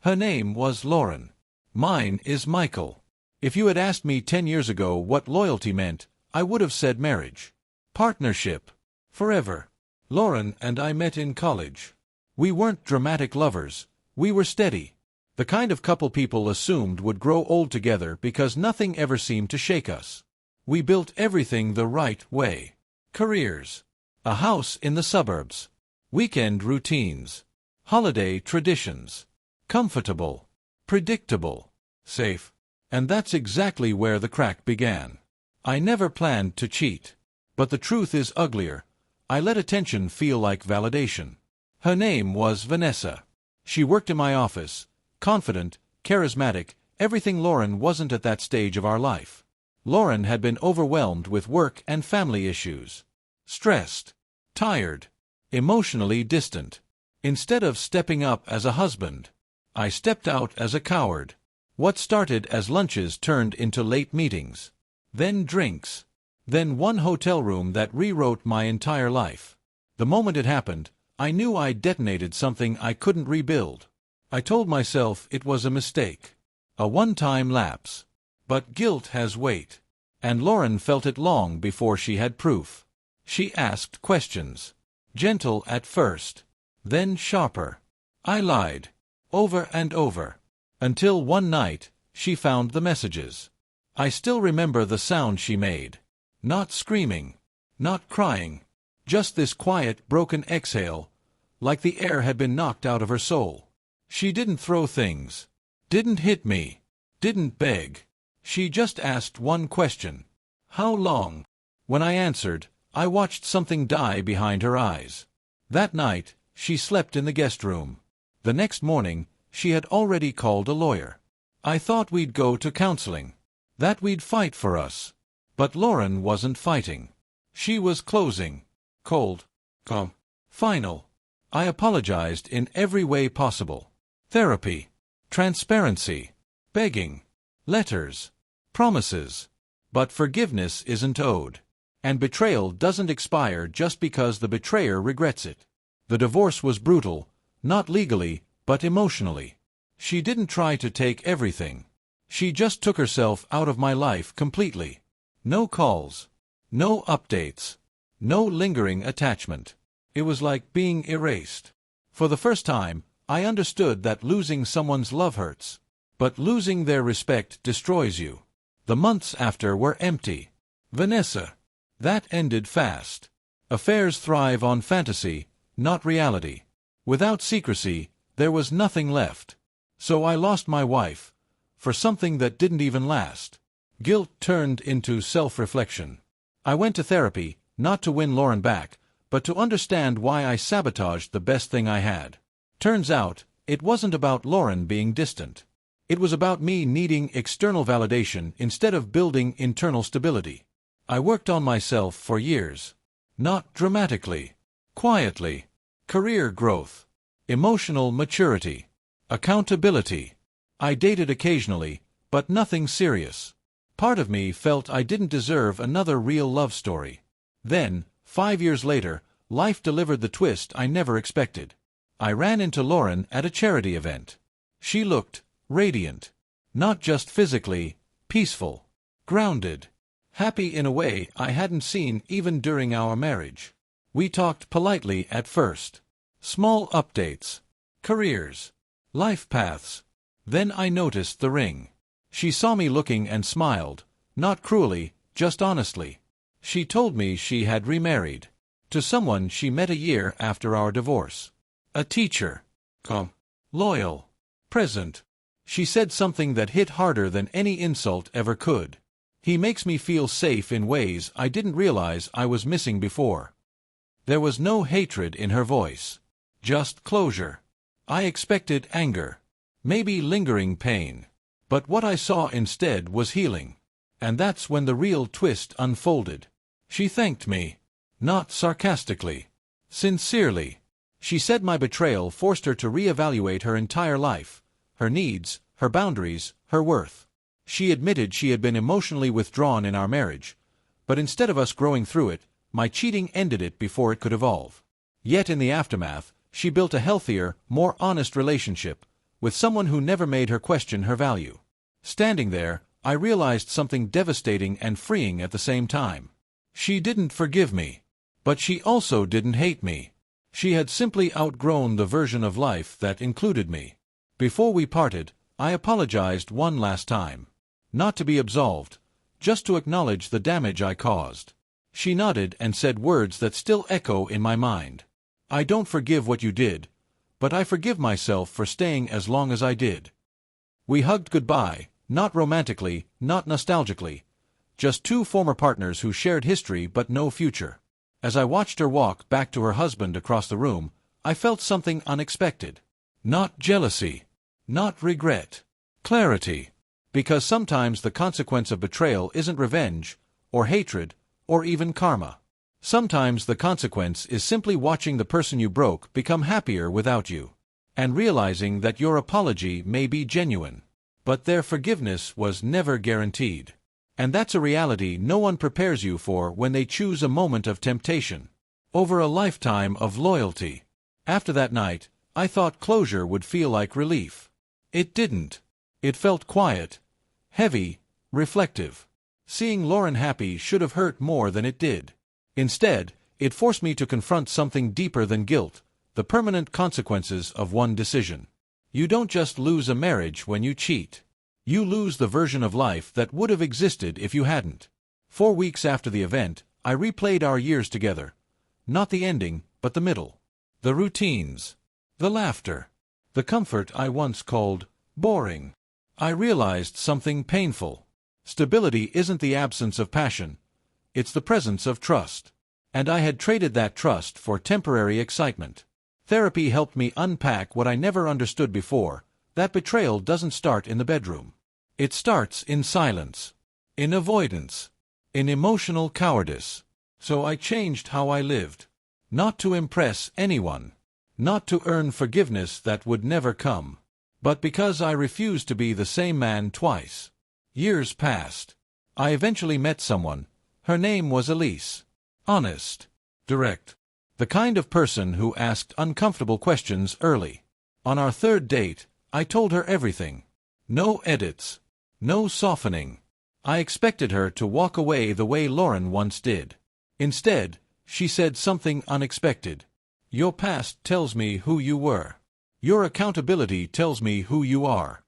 Her name was Lauren. Mine is Michael. If you had asked me 10 years ago what loyalty meant, I would have said marriage. Partnership. Forever. Lauren and I met in college. We weren't dramatic lovers. We were steady. The kind of couple people assumed would grow old together because nothing ever seemed to shake us. We built everything the right way. Careers. A house in the suburbs. Weekend routines. Holiday traditions. Comfortable. Predictable. Safe. And that's exactly where the crack began. I never planned to cheat. But the truth is uglier. I let attention feel like validation. Her name was Vanessa. She worked in my office. Confident, charismatic, everything Lauren wasn't at that stage of our life. Lauren had been overwhelmed with work and family issues. Stressed. Tired. Emotionally distant. Instead of stepping up as a husband, I stepped out as a coward. What started as lunches turned into late meetings. Then drinks. Then one hotel room that rewrote my entire life. The moment it happened, I knew I detonated something I couldn't rebuild. I told myself it was a mistake. A one-time lapse. But guilt has weight. And Lauren felt it long before she had proof. She asked questions. Gentle at first. Then sharper. I lied. Over and over. Until one night, she found the messages. I still remember the sound she made. Not screaming. Not crying. Just this quiet, broken exhale, like the air had been knocked out of her soul. She didn't throw things. Didn't hit me. Didn't beg. She just asked one question. How long? When I answered, I watched something die behind her eyes. That night, she slept in the guest room. The next morning, she had already called a lawyer. I thought we'd go to counseling. That we'd fight for us. But Lauren wasn't fighting. She was closing. Cold. Calm. Final. I apologized in every way possible. Therapy. Transparency. Begging. Letters. Promises. But forgiveness isn't owed. And betrayal doesn't expire just because the betrayer regrets it. The divorce was brutal, not legally, but emotionally. She didn't try to take everything. She just took herself out of my life completely. No calls. No updates. No lingering attachment. It was like being erased. For the first time, I understood that losing someone's love hurts. But losing their respect destroys you. The months after were empty. Vanessa. That ended fast. Affairs thrive on fantasy, not reality. Without secrecy, there was nothing left. So I lost my wife. For something that didn't even last. Guilt turned into self-reflection. I went to therapy, not to win Lauren back, but to understand why I sabotaged the best thing I had. Turns out, it wasn't about Lauren being distant. It was about me needing external validation instead of building internal stability. I worked on myself for years. Not dramatically. Quietly. Career growth. Emotional maturity. Accountability. I dated occasionally, but nothing serious. Part of me felt I didn't deserve another real love story. Then, 5 years later, life delivered the twist I never expected. I ran into Lauren at a charity event. She looked radiant. Not just physically, peaceful. Grounded. Happy in a way I hadn't seen even during our marriage. We talked politely at first. Small updates. Careers. Life paths. Then I noticed the ring. She saw me looking and smiled, not cruelly, just honestly. She told me she had remarried. To someone she met a year after our divorce. A teacher. Calm. Loyal. Present. She said something that hit harder than any insult ever could. He makes me feel safe in ways I didn't realize I was missing before. There was no hatred in her voice. Just closure. I expected anger. Maybe lingering pain. But what I saw instead was healing. And that's when the real twist unfolded. She thanked me. Not sarcastically. Sincerely. She said my betrayal forced her to reevaluate her entire life. Her needs, her boundaries, her worth. She admitted she had been emotionally withdrawn in our marriage. But instead of us growing through it, my cheating ended it before it could evolve. Yet in the aftermath, she built a healthier, more honest relationship, with someone who never made her question her value. Standing there, I realized something devastating and freeing at the same time. She didn't forgive me. But she also didn't hate me. She had simply outgrown the version of life that included me. Before we parted, I apologized one last time. Not to be absolved, just to acknowledge the damage I caused. She nodded and said words that still echo in my mind. I don't forgive what you did, but I forgive myself for staying as long as I did. We hugged goodbye, not romantically, not nostalgically. Just two former partners who shared history but no future. As I watched her walk back to her husband across the room, I felt something unexpected. Not jealousy. Not regret. Clarity. Because sometimes the consequence of betrayal isn't revenge, or hatred, or even karma. Sometimes the consequence is simply watching the person you broke become happier without you, and realizing that your apology may be genuine, but their forgiveness was never guaranteed. And that's a reality no one prepares you for when they choose a moment of temptation over a lifetime of loyalty. After that night, I thought closure would feel like relief. It didn't. It felt quiet, heavy, reflective. Seeing Lauren happy should have hurt more than it did. Instead, it forced me to confront something deeper than guilt, the permanent consequences of one decision. You don't just lose a marriage when you cheat. You lose the version of life that would have existed if you hadn't. 4 weeks after the event, I replayed our years together. Not the ending, but the middle. The routines. The laughter. The comfort I once called boring. I realized something painful. Stability isn't the absence of passion. It's the presence of trust. And I had traded that trust for temporary excitement. Therapy helped me unpack what I never understood before, that betrayal doesn't start in the bedroom. It starts in silence, in avoidance, in emotional cowardice. So I changed how I lived. Not to impress anyone. Not to earn forgiveness that would never come. But because I refused to be the same man twice. Years passed. I eventually met someone. Her name was Elise. Honest. Direct. The kind of person who asked uncomfortable questions early. On our third date, I told her everything. No edits. No softening. I expected her to walk away the way Lauren once did. Instead, she said something unexpected. Your past tells me who you were. Your accountability tells me who you are.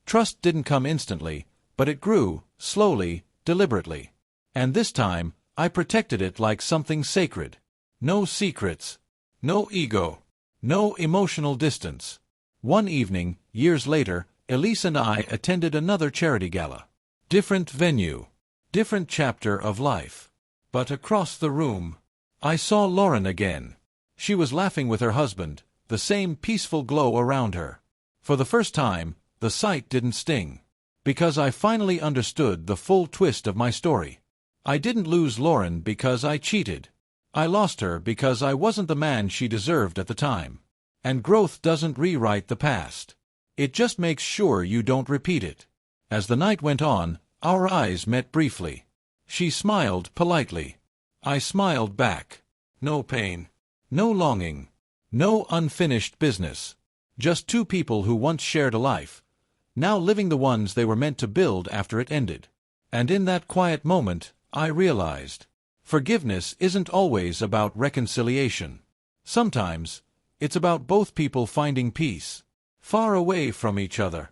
Trust didn't come instantly, but it grew, slowly, deliberately. And this time, I protected it like something sacred. No secrets. No ego. No emotional distance. One evening, years later, Elise and I attended another charity gala. Different venue. Different chapter of life. But across the room, I saw Lauren again. She was laughing with her husband, the same peaceful glow around her. For the first time, the sight didn't sting. Because I finally understood the full twist of my story. I didn't lose Lauren because I cheated. I lost her because I wasn't the man she deserved at the time. And growth doesn't rewrite the past. It just makes sure you don't repeat it. As the night went on, our eyes met briefly. She smiled politely. I smiled back. No pain. No longing. No unfinished business. Just two people who once shared a life, now living the ones they were meant to build after it ended. And in that quiet moment, I realized, forgiveness isn't always about reconciliation. Sometimes, it's about both people finding peace, far away from each other.